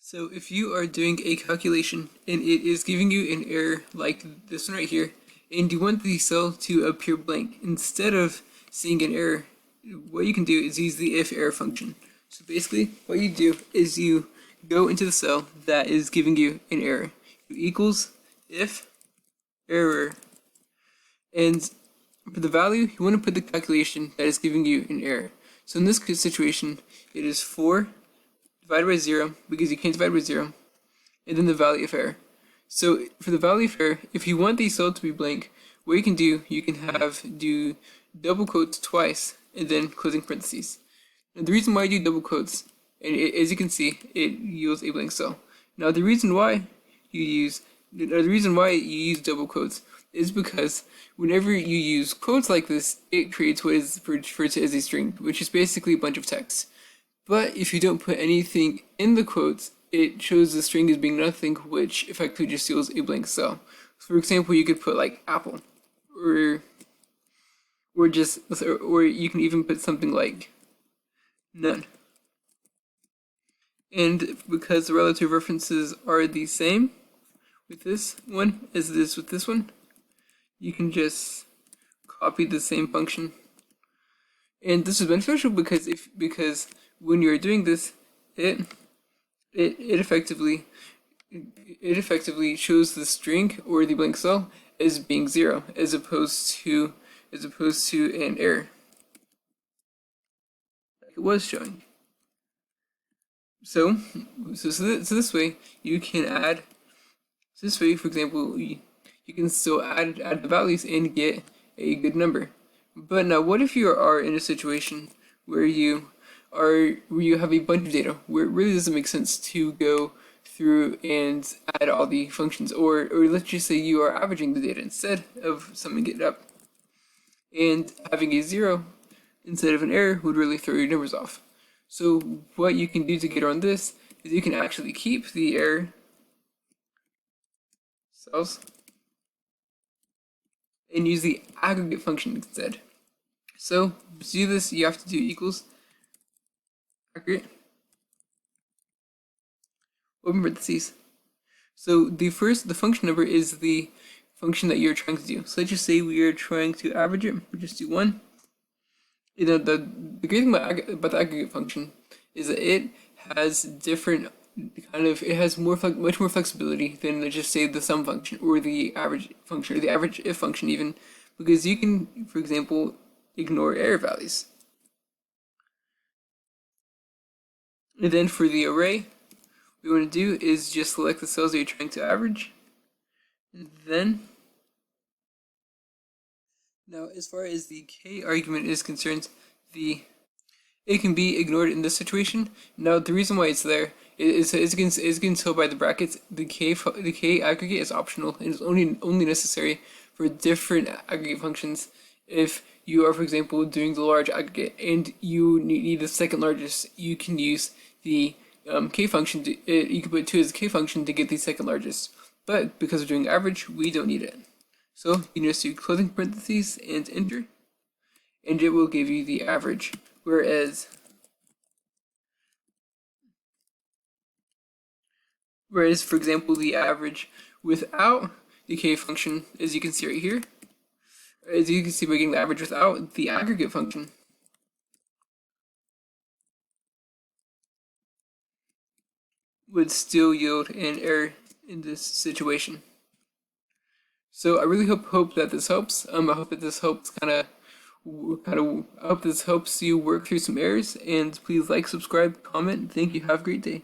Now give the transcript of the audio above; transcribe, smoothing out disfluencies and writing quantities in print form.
So if you are doing a calculation and it is giving you an error like this one right here, and you want the cell to appear blank, instead of seeing an error, what you can do is use the if error function. So basically what you do is you go into the cell that is giving you an error. You equals if error, and for the value you want to put the calculation that is giving you an error. So in this situation it is 4 divided by 0, because you can't divide by 0, and then the value of error. So for the value of error, if you want the cell to be blank, what you can do, you can do double quotes twice and then closing parentheses. Now the reason why you do double quotes, and as you can see, it yields a blank cell. Now the reason why you use double quotes is because whenever you use quotes like this, it creates what is referred to as a string, which is basically a bunch of text. But if you don't put anything in the quotes, it shows the string as being nothing, which effectively just yields a blank cell. So for example, you could put like apple, or you can even put something like none. And because the relative references are the same with this one as it is with this one, you can just copy the same function. And this is beneficial because when you're doing this, it effectively shows the string or the blank cell as being 0, as opposed to an error like it was showing. So this way you can add. So this way, for example, you can still add the values and get a good number. But now, what if you are in a situation where you have a bunch of data where it really doesn't make sense to go through and add all the functions, or let's just say you are averaging the data instead of summing it up, and having a 0 instead of an error would really throw your numbers off. So what you can do to get around this is you can actually keep the error cells and use the aggregate function instead. So to do this, you have to do equals aggregate open parentheses. So the function number is the function that you're trying to do. So let's just say we are trying to average it. We just do 1. You know, the great thing about the aggregate function is that it has different it has much more flexibility than, let's just say, the sum function or the average function or the average if function even, because you can, for example, ignore error values. And then for the array, what you want to do is just select the cells that you're trying to average. And then, now as far as the k argument is concerned, it can be ignored in this situation. Now the reason why it's there is, as you can tell by the brackets, the k aggregate is optional and is only necessary for different aggregate functions. If you are, for example, doing the large aggregate and you need the second largest, you can use the k function. You can put 2 as a k function to get the second largest. But because we're doing average, we don't need it. So you can just do closing parentheses and enter, and it will give you the average. Whereas, for example, the average without the k function, as you can see right here, as you can see by getting the average without the aggregate function, would still yield an error in this situation. So I really hope that this helps. I hope that this helps I hope this helps you work through some errors, and please like, subscribe, comment. Thank you. Have a great day.